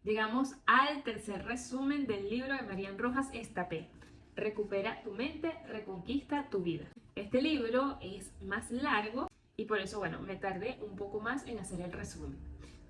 Llegamos al tercer resumen del libro de Marian Rojas Estapé. Recupera tu mente, reconquista tu vida. Este libro es más largo y por eso, me tardé un poco más en hacer el resumen.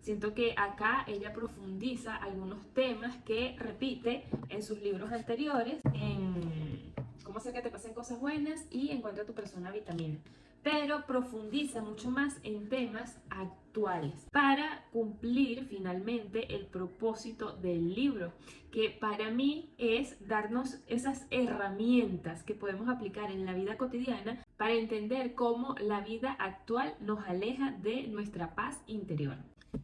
Siento que acá ella profundiza algunos temas que repite en sus libros anteriores, en Cómo hacer que te pasen cosas buenas y Encuentra tu persona vitamina. Pero profundiza mucho más en temas actuales para cumplir finalmente el propósito del libro, que para mí es darnos esas herramientas que podemos aplicar en la vida cotidiana para entender cómo la vida actual nos aleja de nuestra paz interior.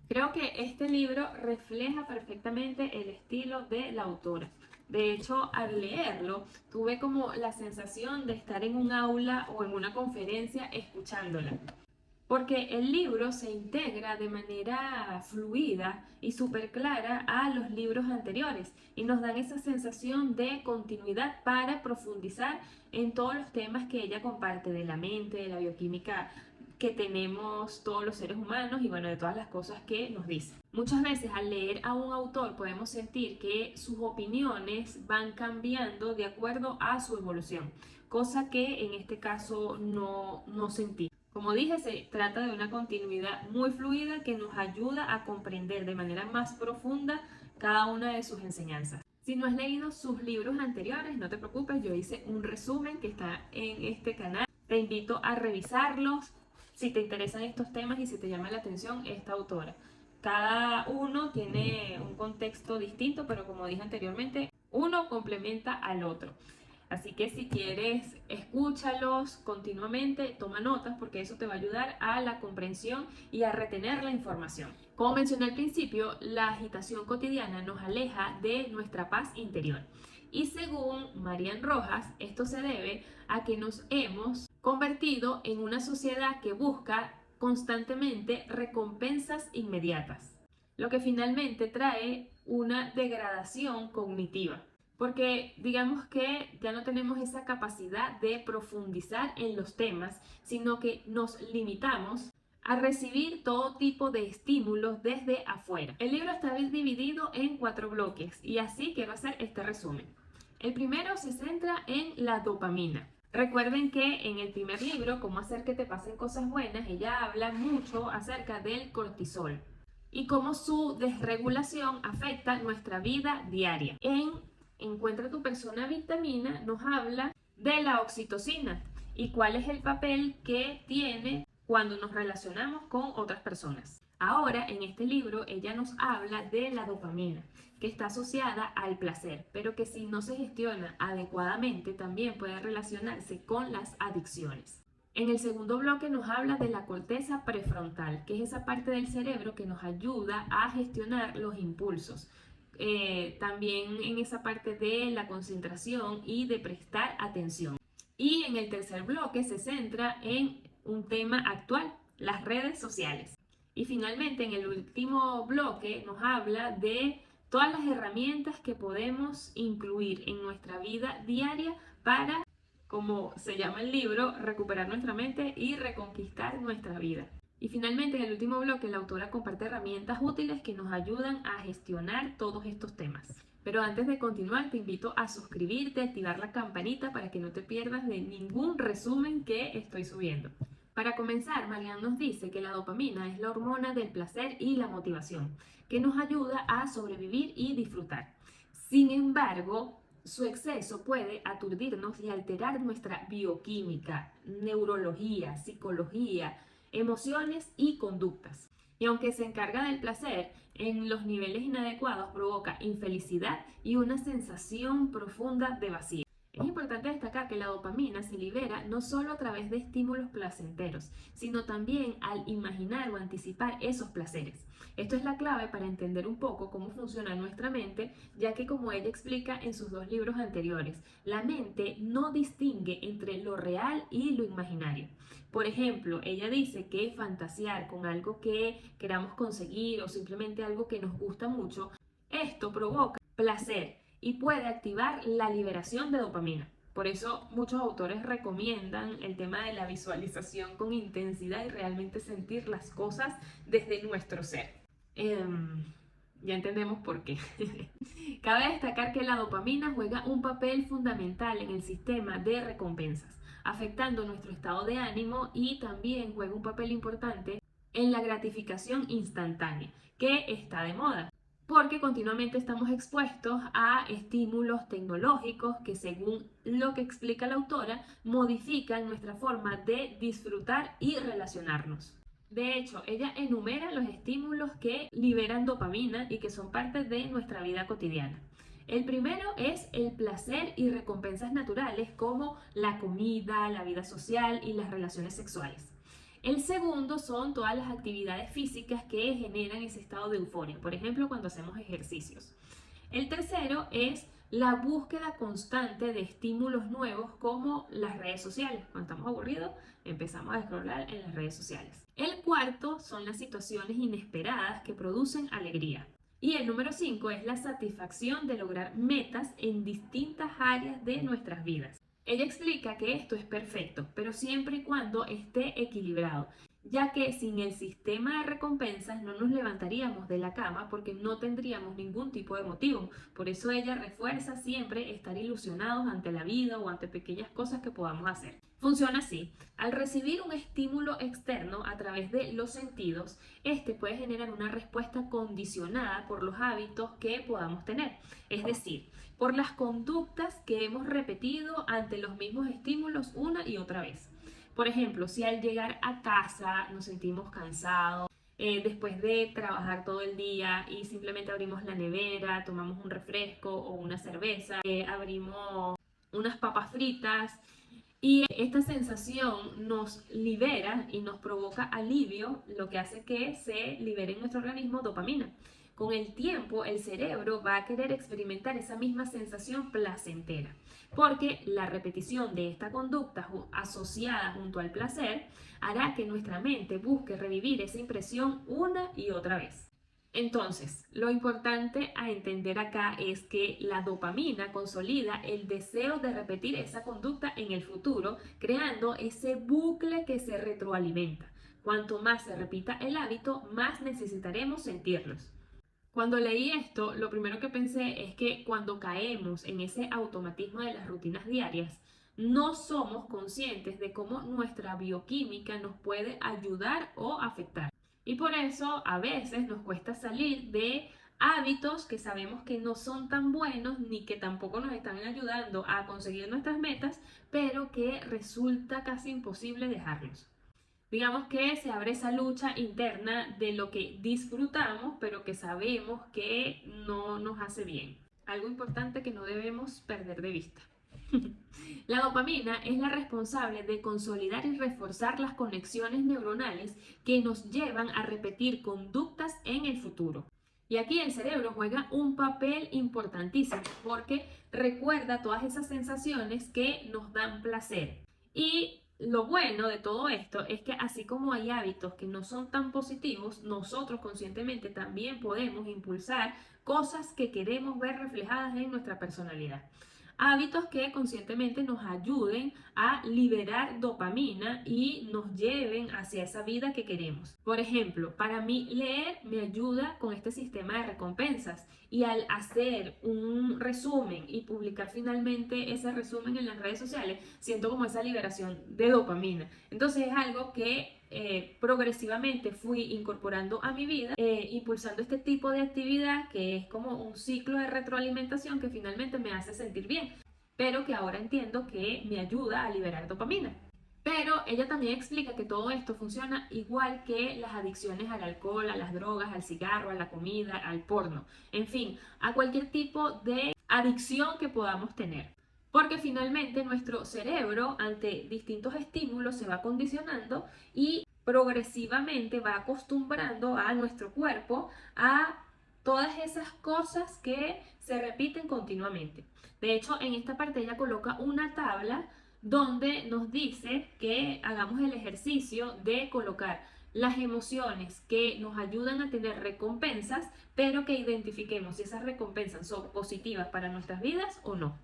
Creo que este libro refleja perfectamente el estilo de la autora. De hecho, al leerlo, tuve como la sensación de estar en un aula o en una conferencia escuchándola. Porque el libro se integra de manera fluida y súper clara a los libros anteriores y nos dan esa sensación de continuidad para profundizar en todos los temas que ella comparte de la mente, de la bioquímica que tenemos todos los seres humanos y de todas las cosas que nos dice. Muchas veces al leer a un autor podemos sentir que sus opiniones van cambiando de acuerdo a su evolución, cosa que en este caso no sentí. Como dije, se trata de una continuidad muy fluida que nos ayuda a comprender de manera más profunda cada una de sus enseñanzas. Si no has leído sus libros anteriores, no te preocupes, yo hice un resumen que está en este canal. Te invito a revisarlos si te interesan estos temas y si te llama la atención esta autora. Cada uno tiene un contexto distinto, pero como dije anteriormente, uno complementa al otro. Así que si quieres, escúchalos continuamente, toma notas porque eso te va a ayudar a la comprensión y a retener la información. Como mencioné al principio, la agitación cotidiana nos aleja de nuestra paz interior. Y según Marian Rojas, esto se debe a que nos hemos convertido en una sociedad que busca constantemente recompensas inmediatas, lo que finalmente trae una degradación cognitiva. Porque digamos que ya no tenemos esa capacidad de profundizar en los temas, sino que nos limitamos a recibir todo tipo de estímulos desde afuera. El libro está dividido en 4 bloques y así quiero hacer este resumen. El primero se centra en la dopamina. Recuerden que en el primer libro, Cómo hacer que te pasen cosas buenas, ella habla mucho acerca del cortisol y cómo su desregulación afecta nuestra vida diaria. En Encuentra tu persona vitamina nos habla de la oxitocina y cuál es el papel que tiene cuando nos relacionamos con otras personas. Ahora, en este libro, ella nos habla de la dopamina, que está asociada al placer, pero que si no se gestiona adecuadamente también puede relacionarse con las adicciones. En el segundo bloque nos habla de la corteza prefrontal, que es esa parte del cerebro que nos ayuda a gestionar los impulsos. También en esa parte de la concentración y de prestar atención. Y en el tercer bloque se centra en un tema actual, las redes sociales. Y finalmente en el último bloque nos habla de todas las herramientas que podemos incluir en nuestra vida diaria para, como se llama el libro, recuperar nuestra mente y reconquistar nuestra vida. Y finalmente, en el último bloque, la autora comparte herramientas útiles que nos ayudan a gestionar todos estos temas. Pero antes de continuar, te invito a suscribirte, a activar la campanita para que no te pierdas de ningún resumen que estoy subiendo. Para comenzar, Marian nos dice que la dopamina es la hormona del placer y la motivación, que nos ayuda a sobrevivir y disfrutar. Sin embargo, su exceso puede aturdirnos y alterar nuestra bioquímica, neurología, psicología, emociones y conductas. Y aunque se encarga del placer, en los niveles inadecuados provoca infelicidad y una sensación profunda de vacío. Es importante destacar que la dopamina se libera no solo a través de estímulos placenteros, sino también al imaginar o anticipar esos placeres. Esto es la clave para entender un poco cómo funciona nuestra mente, ya que como ella explica en sus 2 libros anteriores, la mente no distingue entre lo real y lo imaginario. Por ejemplo, ella dice que fantasear con algo que queramos conseguir o simplemente algo que nos gusta mucho, esto provoca placer y puede activar la liberación de dopamina. Por eso muchos autores recomiendan el tema de la visualización con intensidad y realmente sentir las cosas desde nuestro ser. Ya entendemos por qué. Cabe destacar que la dopamina juega un papel fundamental en el sistema de recompensas, afectando nuestro estado de ánimo y también juega un papel importante en la gratificación instantánea, que está de moda, porque continuamente estamos expuestos a estímulos tecnológicos que, según lo que explica la autora, modifican nuestra forma de disfrutar y relacionarnos. De hecho, ella enumera los estímulos que liberan dopamina y que son parte de nuestra vida cotidiana. El primero es el placer y recompensas naturales como la comida, la vida social y las relaciones sexuales. El segundo son todas las actividades físicas que generan ese estado de euforia, por ejemplo, cuando hacemos ejercicios. El tercero es la búsqueda constante de estímulos nuevos como las redes sociales. Cuando estamos aburridos, empezamos a scrollar en las redes sociales. El cuarto son las situaciones inesperadas que producen alegría. Y el número 5 es la satisfacción de lograr metas en distintas áreas de nuestras vidas. Ella explica que esto es perfecto, pero siempre y cuando esté equilibrado, ya que sin el sistema de recompensas no nos levantaríamos de la cama porque no tendríamos ningún tipo de motivo. Por eso ella refuerza siempre estar ilusionados ante la vida o ante pequeñas cosas que podamos hacer. Funciona así: al recibir un estímulo externo a través de los sentidos, este puede generar una respuesta condicionada por los hábitos que podamos tener, es decir, por las conductas que hemos repetido ante los mismos estímulos una y otra vez. Por ejemplo, si al llegar a casa nos sentimos cansados, después de trabajar todo el día y simplemente abrimos la nevera, tomamos un refresco o una cerveza, abrimos unas papas fritas y esta sensación nos libera y nos provoca alivio, lo que hace que se libere en nuestro organismo dopamina. Con el tiempo, el cerebro va a querer experimentar esa misma sensación placentera, porque la repetición de esta conducta asociada junto al placer hará que nuestra mente busque revivir esa impresión una y otra vez. Entonces, lo importante a entender acá es que la dopamina consolida el deseo de repetir esa conducta en el futuro, creando ese bucle que se retroalimenta. Cuanto más se repita el hábito, más necesitaremos sentirlos. Cuando leí esto, lo primero que pensé es que cuando caemos en ese automatismo de las rutinas diarias, no somos conscientes de cómo nuestra bioquímica nos puede ayudar o afectar. Y por eso a veces nos cuesta salir de hábitos que sabemos que no son tan buenos ni que tampoco nos están ayudando a conseguir nuestras metas, pero que resulta casi imposible dejarlos. Digamos que se abre esa lucha interna de lo que disfrutamos, pero que sabemos que no nos hace bien. Algo importante que no debemos perder de vista. La dopamina es la responsable de consolidar y reforzar las conexiones neuronales que nos llevan a repetir conductas en el futuro. Y aquí el cerebro juega un papel importantísimo porque recuerda todas esas sensaciones que nos dan placer. Y lo bueno de todo esto es que así como hay hábitos que no son tan positivos, nosotros conscientemente también podemos impulsar cosas que queremos ver reflejadas en nuestra personalidad. Hábitos que conscientemente nos ayuden a liberar dopamina y nos lleven hacia esa vida que queremos. Por ejemplo, para mí leer me ayuda con este sistema de recompensas y al hacer un resumen y publicar finalmente ese resumen en las redes sociales, siento como esa liberación de dopamina. Entonces es algo que progresivamente fui incorporando a mi vida, impulsando este tipo de actividad que es como un ciclo de retroalimentación que finalmente me hace sentir bien, pero que ahora entiendo que me ayuda a liberar dopamina. Pero ella también explica que todo esto funciona igual que las adicciones al alcohol, a las drogas, al cigarro, a la comida, al porno, en fin, a cualquier tipo de adicción que podamos tener. Porque finalmente nuestro cerebro ante distintos estímulos se va condicionando y progresivamente va acostumbrando a nuestro cuerpo a todas esas cosas que se repiten continuamente. De hecho, en esta parte ella coloca una tabla donde nos dice que hagamos el ejercicio de colocar las emociones que nos ayudan a tener recompensas, pero que identifiquemos si esas recompensas son positivas para nuestras vidas o no.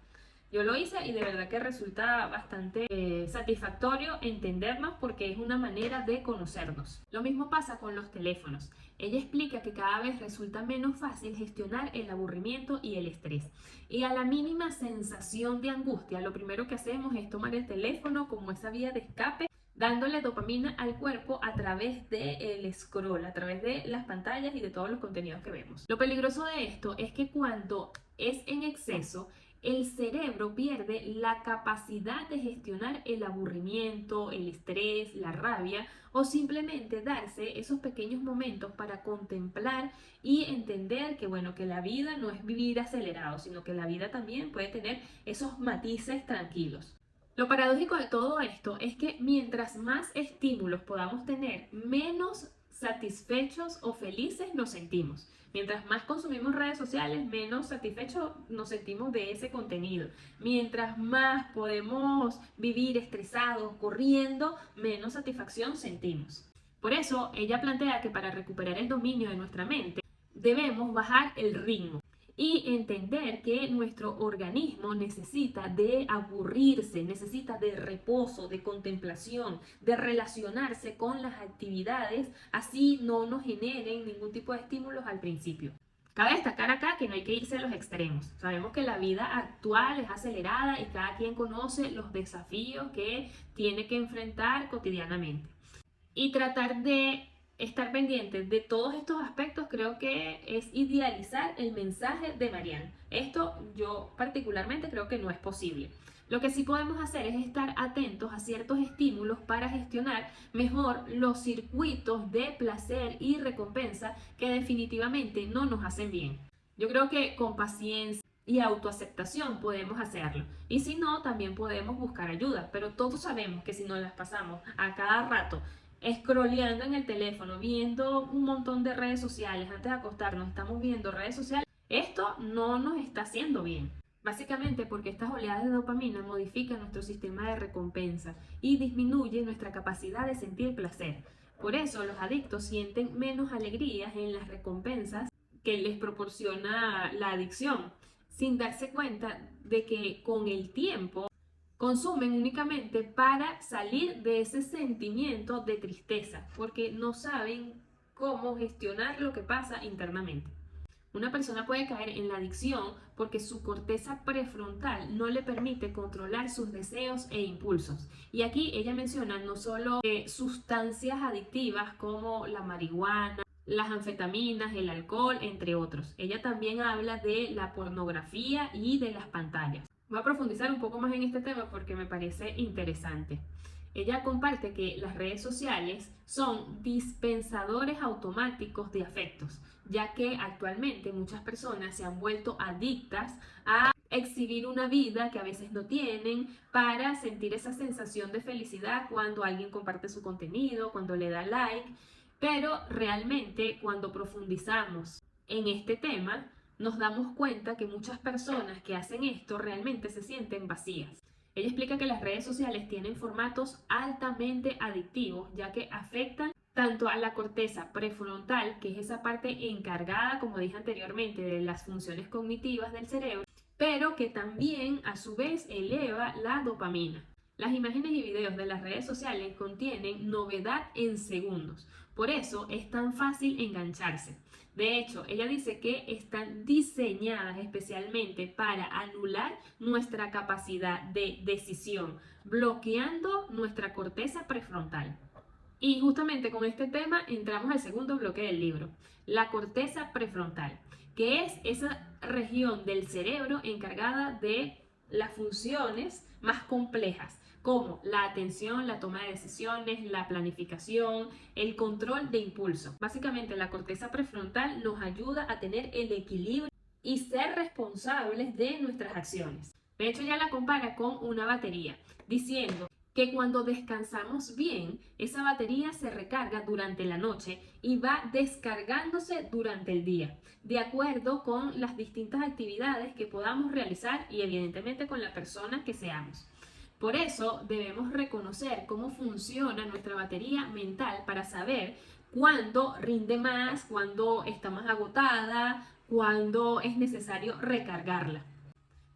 Yo lo hice y de verdad que resulta bastante satisfactorio entendernos porque es una manera de conocernos. Lo mismo pasa con los teléfonos. Ella explica que cada vez resulta menos fácil gestionar el aburrimiento y el estrés. Y a la mínima sensación de angustia, lo primero que hacemos es tomar el teléfono como esa vía de escape, dándole dopamina al cuerpo a través del scroll, a través de las pantallas y de todos los contenidos que vemos. Lo peligroso de esto es que cuando es en exceso, el cerebro pierde la capacidad de gestionar el aburrimiento, el estrés, la rabia o simplemente darse esos pequeños momentos para contemplar y entender que bueno, que la vida no es vivir acelerado, sino que la vida también puede tener esos matices tranquilos. Lo paradójico de todo esto es que mientras más estímulos podamos tener, menos satisfechos o felices nos sentimos. Mientras más consumimos redes sociales, menos satisfechos nos sentimos de ese contenido. Mientras más podemos vivir estresados, corriendo, menos satisfacción sentimos. Por eso, ella plantea que para recuperar el dominio de nuestra mente, debemos bajar el ritmo y entender que nuestro organismo necesita de aburrirse, necesita de reposo, de contemplación, de relacionarse con las actividades, así no nos generen ningún tipo de estímulos al principio. Cabe destacar acá que no hay que irse a los extremos. Sabemos que la vida actual es acelerada y cada quien conoce los desafíos que tiene que enfrentar cotidianamente. Y tratar de estar pendientes de todos estos aspectos creo que es idealizar el mensaje de Marianne. Esto yo particularmente creo que no es posible. Lo que sí podemos hacer es estar atentos a ciertos estímulos para gestionar mejor los circuitos de placer y recompensa que definitivamente no nos hacen bien. Yo creo que con paciencia y autoaceptación podemos hacerlo. Y si no, también podemos buscar ayuda. Pero todos sabemos que si nos las pasamos a cada rato scrolleando en el teléfono, viendo un montón de redes sociales, antes de acostarnos estamos viendo redes sociales, esto no nos está haciendo bien. Básicamente porque estas oleadas de dopamina modifican nuestro sistema de recompensa y disminuyen nuestra capacidad de sentir placer. Por eso los adictos sienten menos alegrías en las recompensas que les proporciona la adicción, sin darse cuenta de que con el tiempo consumen únicamente para salir de ese sentimiento de tristeza, porque no saben cómo gestionar lo que pasa internamente. Una persona puede caer en la adicción porque su corteza prefrontal no le permite controlar sus deseos e impulsos. Y aquí ella menciona no solo sustancias adictivas como la marihuana, las anfetaminas, el alcohol, entre otros. Ella también habla de la pornografía y de las pantallas. Voy a profundizar un poco más en este tema porque me parece interesante. Ella comparte que las redes sociales son dispensadores automáticos de afectos, ya que actualmente muchas personas se han vuelto adictas a exhibir una vida que a veces no tienen para sentir esa sensación de felicidad cuando alguien comparte su contenido, cuando le da like, pero realmente cuando profundizamos en este tema, nos damos cuenta que muchas personas que hacen esto realmente se sienten vacías. Ella explica que las redes sociales tienen formatos altamente adictivos, ya que afectan tanto a la corteza prefrontal, que es esa parte encargada, como dije anteriormente, de las funciones cognitivas del cerebro, pero que también a su vez eleva la dopamina. Las imágenes y videos de las redes sociales contienen novedad en segundos, por eso es tan fácil engancharse. De hecho, ella dice que están diseñadas especialmente para anular nuestra capacidad de decisión, bloqueando nuestra corteza prefrontal. Y justamente con este tema entramos al segundo bloque del libro, la corteza prefrontal, que es esa región del cerebro encargada de las funciones más complejas, como la atención, la toma de decisiones, la planificación, el control de impulso. Básicamente la corteza prefrontal nos ayuda a tener el equilibrio y ser responsables de nuestras acciones. De hecho, ya la compara con una batería, diciendo que cuando descansamos bien, esa batería se recarga durante la noche y va descargándose durante el día, de acuerdo con las distintas actividades que podamos realizar y evidentemente con la persona que seamos. Por eso debemos reconocer cómo funciona nuestra batería mental para saber cuándo rinde más, cuándo está más agotada, cuándo es necesario recargarla.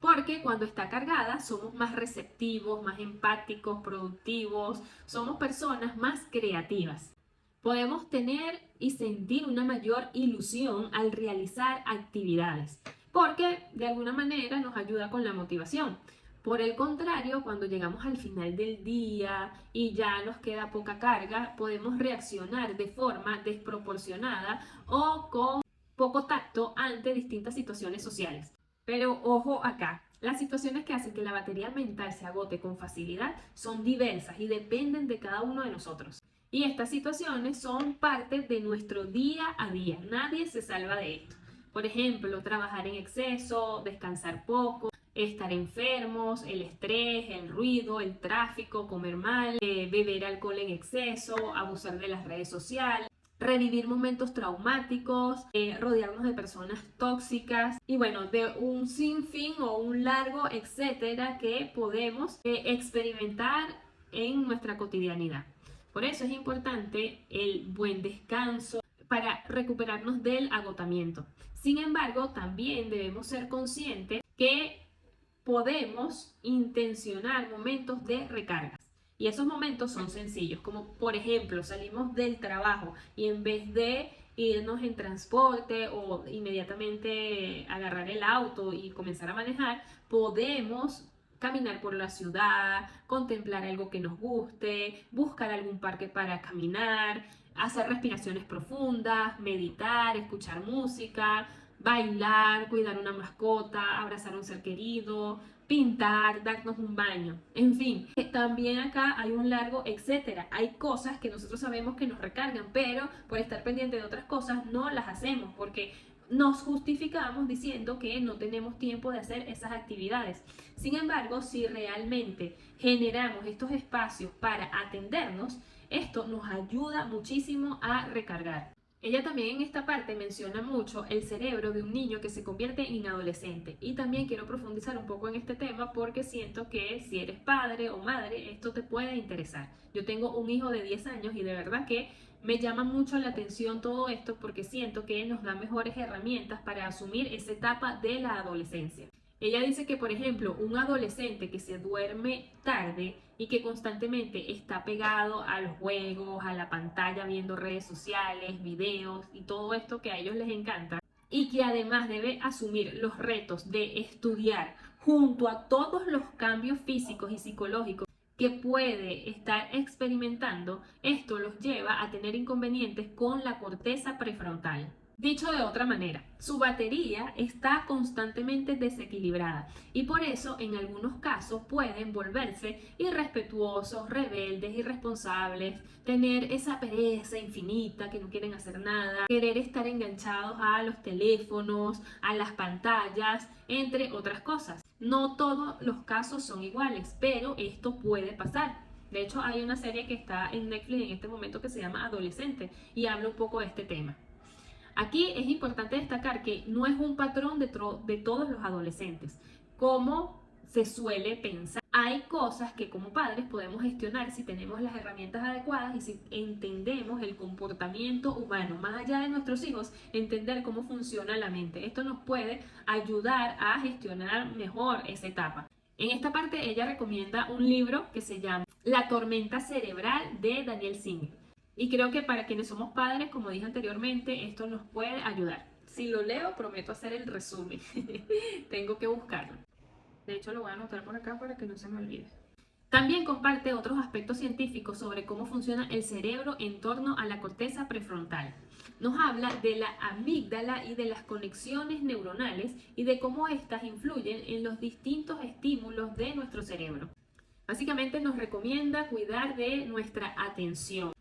Porque cuando está cargada somos más receptivos, más empáticos, productivos, somos personas más creativas. Podemos tener y sentir una mayor ilusión al realizar actividades, porque de alguna manera nos ayuda con la motivación. Por el contrario, cuando llegamos al final del día y ya nos queda poca carga, podemos reaccionar de forma desproporcionada o con poco tacto ante distintas situaciones sociales. Pero ojo acá, las situaciones que hacen que la batería mental se agote con facilidad son diversas y dependen de cada uno de nosotros. Y estas situaciones son parte de nuestro día a día. Nadie se salva de esto. Por ejemplo, trabajar en exceso, descansar poco, estar enfermos, el estrés, el ruido, el tráfico, comer mal, beber alcohol en exceso, abusar de las redes sociales, revivir momentos traumáticos, rodearnos de personas tóxicas y bueno, de un sinfín o un largo etcétera que podemos experimentar en nuestra cotidianidad. Por eso es importante el buen descanso para recuperarnos del agotamiento. Sin embargo, también debemos ser conscientes que podemos intencionar momentos de recarga. Y esos momentos son sencillos, como por ejemplo salimos del trabajo y en vez de irnos en transporte o inmediatamente agarrar el auto y comenzar a manejar, podemos caminar por la ciudad, contemplar algo que nos guste, buscar algún parque para caminar, hacer respiraciones profundas, meditar, escuchar música, bailar, cuidar una mascota, abrazar a un ser querido, pintar, darnos un baño, en fin. También acá hay un largo etcétera. Hay cosas que nosotros sabemos que nos recargan, pero por estar pendiente de otras cosas no las hacemos porque nos justificamos diciendo que no tenemos tiempo de hacer esas actividades. Sin embargo, si realmente generamos estos espacios para atendernos, esto nos ayuda muchísimo a recargar. Ella también en esta parte menciona mucho el cerebro de un niño que se convierte en adolescente y también quiero profundizar un poco en este tema porque siento que si eres padre o madre esto te puede interesar. Yo tengo un hijo de 10 años y de verdad que me llama mucho la atención todo esto porque siento que nos da mejores herramientas para asumir esa etapa de la adolescencia. Ella dice que, por ejemplo, un adolescente que se duerme tarde y que constantemente está pegado a los juegos, a la pantalla, viendo redes sociales, videos y todo esto que a ellos les encanta, y que además debe asumir los retos de estudiar junto a todos los cambios físicos y psicológicos que puede estar experimentando, esto los lleva a tener inconvenientes con la corteza prefrontal. Dicho de otra manera, su batería está constantemente desequilibrada y por eso en algunos casos pueden volverse irrespetuosos, rebeldes, irresponsables, tener esa pereza infinita que no quieren hacer nada, querer estar enganchados a los teléfonos, a las pantallas, entre otras cosas. No todos los casos son iguales, pero esto puede pasar. De hecho, hay una serie que está en Netflix en este momento que se llama Adolescente y habla un poco de este tema. Aquí es importante destacar que no es un patrón de todos los adolescentes, como se suele pensar. Hay cosas que como padres podemos gestionar si tenemos las herramientas adecuadas y si entendemos el comportamiento humano, más allá de nuestros hijos, entender cómo funciona la mente. Esto nos puede ayudar a gestionar mejor esa etapa. En esta parte ella recomienda un libro que se llama La tormenta cerebral de Daniel Singer. Y creo que para quienes somos padres, como dije anteriormente, esto nos puede ayudar. Si lo leo, prometo hacer el resumen. Tengo que buscarlo. De hecho, lo voy a anotar por acá para que no se me olvide. También comparte otros aspectos científicos sobre cómo funciona el cerebro en torno a la corteza prefrontal. Nos habla de la amígdala y de las conexiones neuronales y de cómo éstas influyen en los distintos estímulos de nuestro cerebro. Básicamente nos recomienda cuidar de nuestra atención,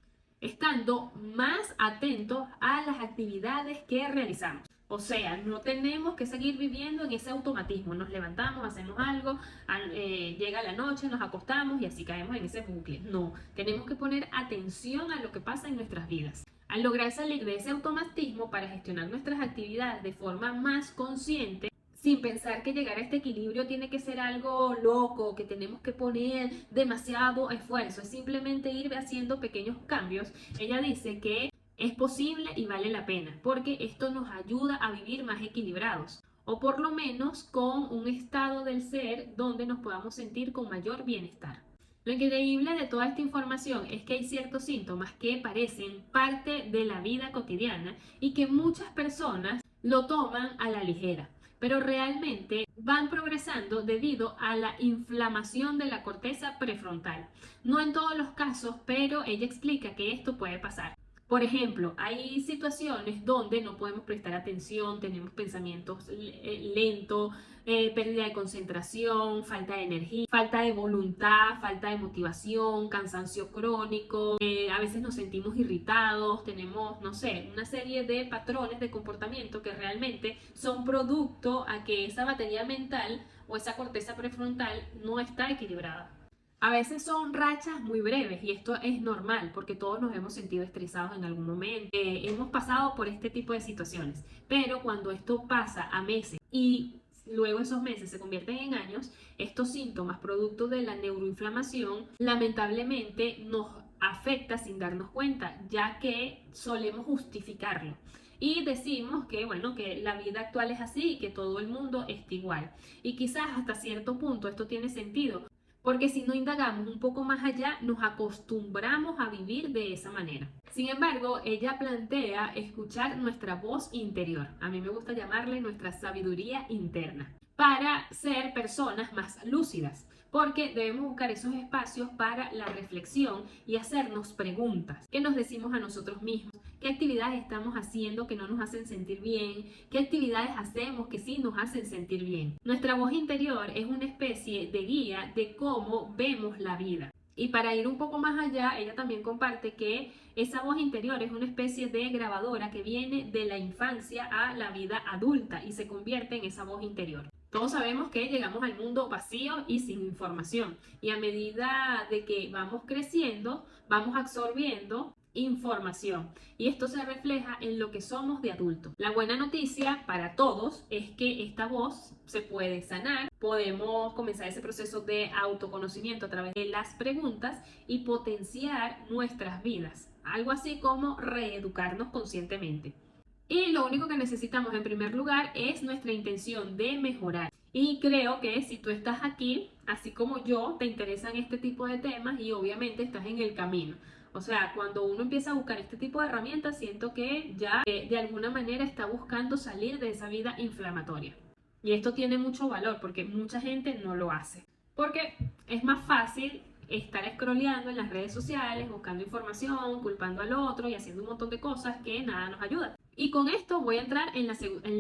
estando más atentos a las actividades que realizamos. O sea, no tenemos que seguir viviendo en ese automatismo. Nos levantamos, hacemos algo, llega la noche, nos acostamos y así caemos en ese bucle. No, tenemos que poner atención a lo que pasa en nuestras vidas. Al lograr salir de ese automatismo para gestionar nuestras actividades de forma más consciente, sin pensar que llegar a este equilibrio tiene que ser algo loco, que tenemos que poner demasiado esfuerzo, es simplemente ir haciendo pequeños cambios. Ella dice que es posible y vale la pena, porque esto nos ayuda a vivir más equilibrados. o por lo menos con un estado del ser donde nos podamos sentir con mayor bienestar. Lo increíble de toda esta información es que hay ciertos síntomas que parecen parte de la vida cotidiana y que muchas personas lo toman a la ligera, pero realmente van progresando debido a la inflamación de la corteza prefrontal. No en todos los casos, pero ella explica que esto puede pasar. Por ejemplo, hay situaciones donde no podemos prestar atención, tenemos pensamientos lentos, pérdida de concentración, falta de energía, falta de voluntad, falta de motivación, cansancio crónico, a veces nos sentimos irritados, tenemos, no sé, una serie de patrones de comportamiento que realmente son producto a que esa batería mental o esa corteza prefrontal no está equilibrada. A veces son rachas muy breves y esto es normal porque todos nos hemos sentido estresados en algún momento, hemos pasado por este tipo de situaciones, pero cuando esto pasa a meses y luego esos meses se convierten en años, estos síntomas producto de la neuroinflamación lamentablemente nos afecta sin darnos cuenta, ya que solemos justificarlo. Y decimos que, bueno, que la vida actual es así y que todo el mundo está igual. Y quizás hasta cierto punto esto tiene sentido, porque si no indagamos un poco más allá, nos acostumbramos a vivir de esa manera. Sin embargo, ella plantea escuchar nuestra voz interior. A mí me gusta llamarle nuestra sabiduría interna, para ser personas más lúcidas, porque debemos buscar esos espacios para la reflexión y hacernos preguntas. ¿Qué nos decimos a nosotros mismos? ¿Qué actividades estamos haciendo que no nos hacen sentir bien? ¿Qué actividades hacemos que sí nos hacen sentir bien? Nuestra voz interior es una especie de guía de cómo vemos la vida. Y para ir un poco más allá, ella también comparte que esa voz interior es una especie de grabadora que viene de la infancia a la vida adulta y se convierte en esa voz interior. Todos sabemos que llegamos al mundo vacío y sin información, y a medida de que vamos creciendo, vamos absorbiendo información, y esto se refleja en lo que somos de adultos. La buena noticia para todos es que esta voz se puede sanar, podemos comenzar ese proceso de autoconocimiento a través de las preguntas y potenciar nuestras vidas, algo así como reeducarnos conscientemente. Y lo único que necesitamos en primer lugar es nuestra intención de mejorar. Y creo que si tú estás aquí, así como yo, te interesan este tipo de temas y obviamente estás en el camino. O sea, cuando uno empieza a buscar este tipo de herramientas, siento que ya de alguna manera está buscando salir de esa vida inflamatoria. Y esto tiene mucho valor porque mucha gente no lo hace. Porque es más fácil estar scrolleando en las redes sociales, buscando información, culpando al otro y haciendo un montón de cosas que nada nos ayuda. Y con esto voy a entrar en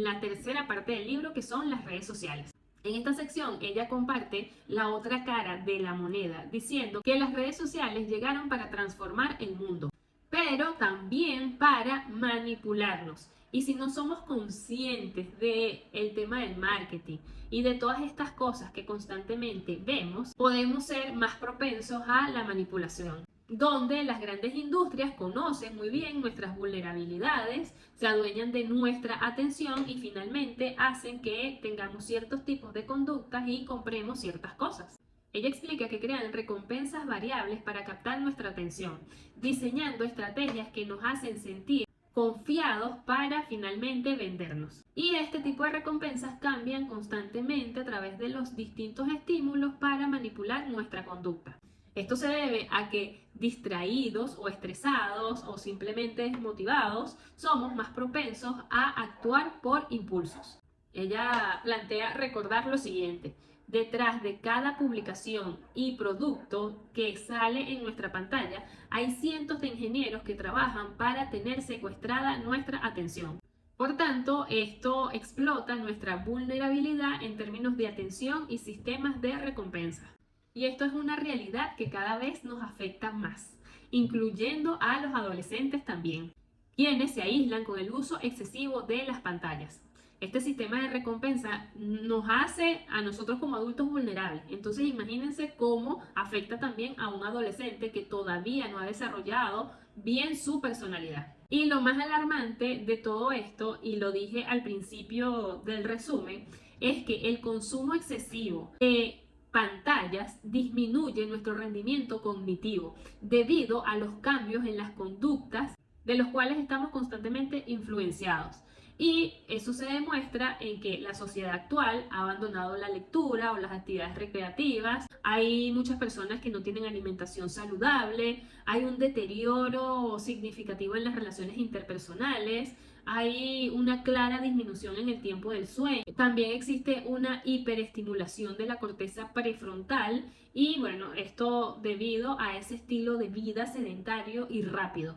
la tercera parte del libro, que son las redes sociales. En esta sección ella comparte la otra cara de la moneda, diciendo que las redes sociales llegaron para transformar el mundo, pero también para manipularnos. Y si no somos conscientes del tema del marketing y de todas estas cosas que constantemente vemos, podemos ser más propensos a la manipulación, donde las grandes industrias conocen muy bien nuestras vulnerabilidades, se adueñan de nuestra atención y finalmente hacen que tengamos ciertos tipos de conductas y compremos ciertas cosas. Ella explica que crean recompensas variables para captar nuestra atención, diseñando estrategias que nos hacen sentir confiados para finalmente vendernos. Y este tipo de recompensas cambian constantemente a través de los distintos estímulos para manipular nuestra conducta. Esto se debe a que distraídos o estresados o simplemente desmotivados somos más propensos a actuar por impulsos. Ella plantea recordar lo siguiente: detrás de cada publicación y producto que sale en nuestra pantalla hay cientos de ingenieros que trabajan para tener secuestrada nuestra atención. Por tanto, esto explota nuestra vulnerabilidad en términos de atención y sistemas de recompensa. Y esto es una realidad que cada vez nos afecta más, incluyendo a los adolescentes también, quienes se aíslan con el uso excesivo de las pantallas. Este sistema de recompensa nos hace a nosotros como adultos vulnerables. Entonces imagínense cómo afecta también a un adolescente que todavía no ha desarrollado bien su personalidad. Y lo más alarmante de todo esto, y lo dije al principio del resumen, es que el consumo excesivo de pantallas disminuye nuestro rendimiento cognitivo debido a los cambios en las conductas de los cuales estamos constantemente influenciados. Y eso se demuestra en que la sociedad actual ha abandonado la lectura o las actividades recreativas. Hay muchas personas que no tienen alimentación saludable, hay un deterioro significativo en las relaciones interpersonales, hay una clara disminución en el tiempo del sueño. También existe una hiperestimulación de la corteza prefrontal y bueno, esto debido a ese estilo de vida sedentario y rápido,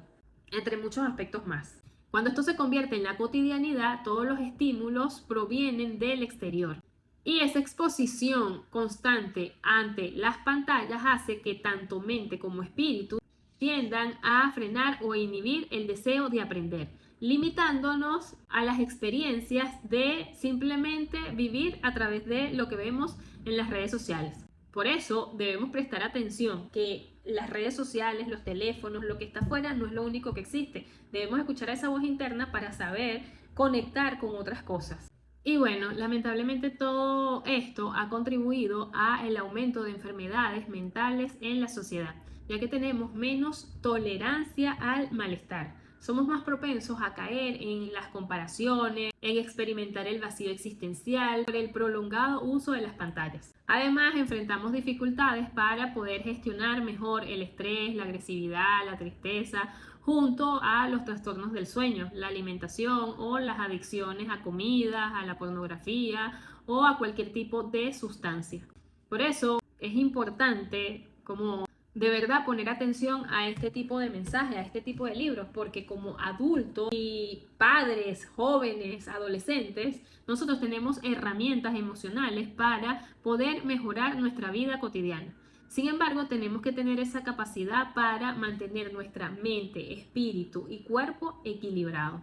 entre muchos aspectos más. Cuando esto se convierte en la cotidianidad, todos los estímulos provienen del exterior. Y esa exposición constante ante las pantallas hace que tanto mente como espíritu tiendan a frenar o inhibir el deseo de aprender, limitándonos a las experiencias de simplemente vivir a través de lo que vemos en las redes sociales. Por eso debemos prestar atención que las redes sociales, los teléfonos, lo que está afuera no es lo único que existe. Debemos escuchar a esa voz interna para saber conectar con otras cosas. Y bueno, lamentablemente todo esto ha contribuido al aumento de enfermedades mentales en la sociedad, ya que tenemos menos tolerancia al malestar. Somos más propensos a caer en las comparaciones, en experimentar el vacío existencial por el prolongado uso de las pantallas. Además, enfrentamos dificultades para poder gestionar mejor el estrés, la agresividad, la tristeza, junto a los trastornos del sueño, la alimentación o las adicciones a comidas, a la pornografía o a cualquier tipo de sustancia. Por eso es importante como de verdad poner atención a este tipo de mensajes, a este tipo de libros, porque como adultos y padres, jóvenes, adolescentes, nosotros tenemos herramientas emocionales para poder mejorar nuestra vida cotidiana. Sin embargo, tenemos que tener esa capacidad para mantener nuestra mente, espíritu y cuerpo equilibrado.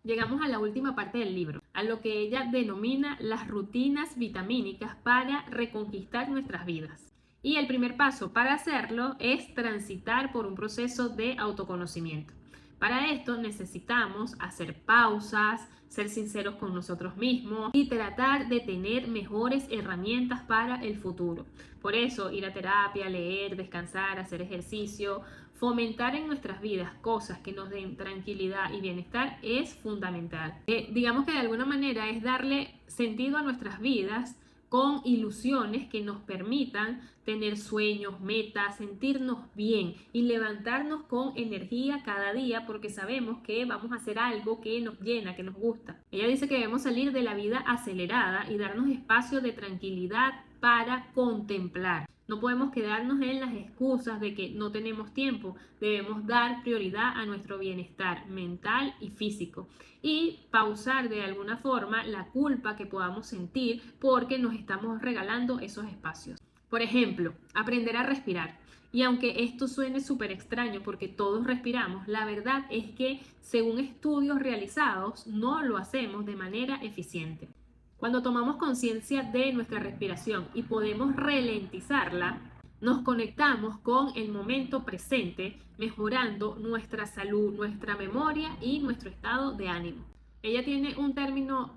Llegamos a la última parte del libro, a lo que ella denomina las rutinas vitamínicas para reconquistar nuestras vidas. Y el primer paso para hacerlo es transitar por un proceso de autoconocimiento. Para esto necesitamos hacer pausas, ser sinceros con nosotros mismos y tratar de tener mejores herramientas para el futuro. Por eso ir a terapia, leer, descansar, hacer ejercicio, fomentar en nuestras vidas cosas que nos den tranquilidad y bienestar es fundamental. Digamos que de alguna manera es darle sentido a nuestras vidas con ilusiones que nos permitan tener sueños, metas, sentirnos bien y levantarnos con energía cada día porque sabemos que vamos a hacer algo que nos llena, que nos gusta. Ella dice que debemos salir de la vida acelerada y darnos espacio de tranquilidad para contemplar. No podemos quedarnos en las excusas de que no tenemos tiempo. Debemos dar prioridad a nuestro bienestar mental y físico y pausar de alguna forma la culpa que podamos sentir porque nos estamos regalando esos espacios. Por ejemplo, aprender a respirar. Y aunque esto suene súper extraño porque todos respiramos, la verdad es que según estudios realizados no lo hacemos de manera eficiente. Cuando tomamos conciencia de nuestra respiración y podemos ralentizarla, nos conectamos con el momento presente, mejorando nuestra salud, nuestra memoria y nuestro estado de ánimo. Ella tiene un término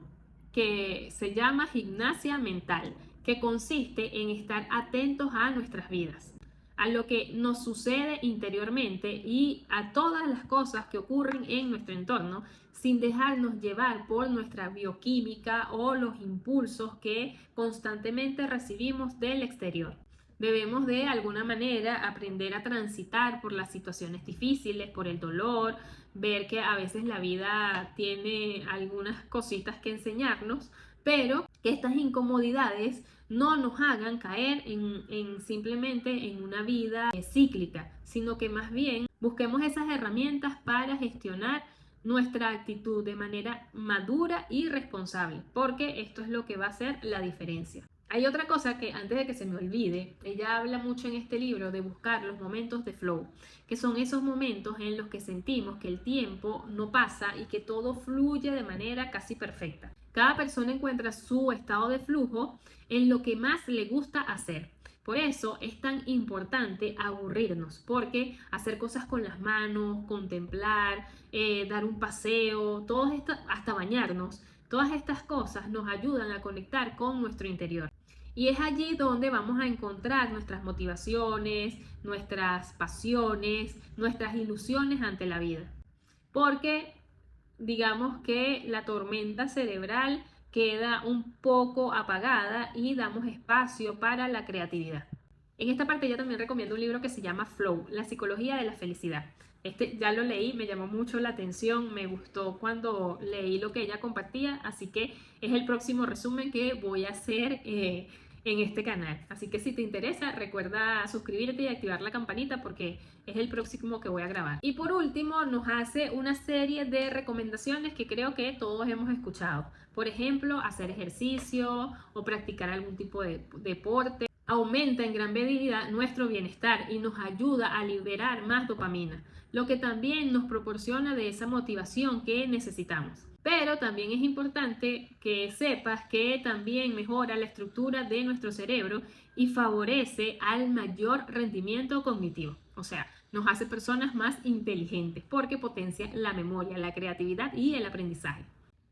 que se llama gimnasia mental, que consiste en estar atentos a nuestras vidas, a lo que nos sucede interiormente y a todas las cosas que ocurren en nuestro entorno, sin dejarnos llevar por nuestra bioquímica o los impulsos que constantemente recibimos del exterior. Debemos de alguna manera aprender a transitar por las situaciones difíciles, por el dolor, ver que a veces la vida tiene algunas cositas que enseñarnos, pero que estas incomodidades no nos hagan caer simplemente en una vida cíclica, sino que más bien busquemos esas herramientas para gestionar nuestra actitud de manera madura y responsable, porque esto es lo que va a hacer la diferencia. Hay otra cosa que antes de que se me olvide, ella habla mucho en este libro de buscar los momentos de flow, que son esos momentos en los que sentimos que el tiempo no pasa y que todo fluye de manera casi perfecta. Cada persona encuentra su estado de flujo en lo que más le gusta hacer. Por eso es tan importante aburrirnos, porque hacer cosas con las manos, contemplar, dar un paseo, hasta bañarnos, todas estas cosas nos ayudan a conectar con nuestro interior. Y es allí donde vamos a encontrar nuestras motivaciones, nuestras pasiones, nuestras ilusiones ante la vida. Porque digamos que la tormenta cerebral queda un poco apagada y damos espacio para la creatividad. En esta parte yo también recomiendo un libro que se llama Flow, La psicología de la felicidad. Este ya lo leí, me llamó mucho la atención, me gustó cuando leí lo que ella compartía, así que es el próximo resumen que voy a hacer en este canal. Así que si te interesa, recuerda suscribirte y activar la campanita porque es el próximo que voy a grabar. Y por último, nos hace una serie de recomendaciones que creo que todos hemos escuchado. Por ejemplo, hacer ejercicio o practicar algún tipo de deporte. Aumenta en gran medida nuestro bienestar y nos ayuda a liberar más dopamina, lo que también nos proporciona de esa motivación que necesitamos. Pero también es importante que sepas que también mejora la estructura de nuestro cerebro y favorece al mayor rendimiento cognitivo. O sea, nos hace personas más inteligentes porque potencia la memoria, la creatividad y el aprendizaje.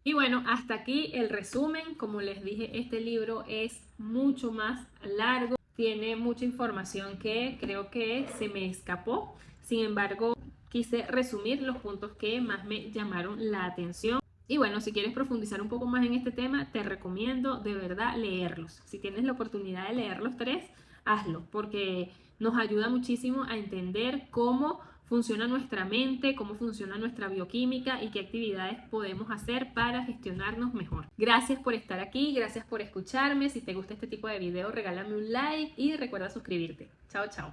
Y bueno, hasta aquí el resumen. Como les dije, este libro es mucho más largo, tiene mucha información que creo que se me escapó. Sin embargo, quise resumir los puntos que más me llamaron la atención. Y bueno, si quieres profundizar un poco más en este tema, te recomiendo de verdad leerlos. Si tienes la oportunidad de leer los tres, hazlo, porque nos ayuda muchísimo a entender cómo funciona nuestra mente, cómo funciona nuestra bioquímica y qué actividades podemos hacer para gestionarnos mejor. Gracias por estar aquí, gracias por escucharme. Si te gusta este tipo de video, regálame un like y recuerda suscribirte. Chao, chao.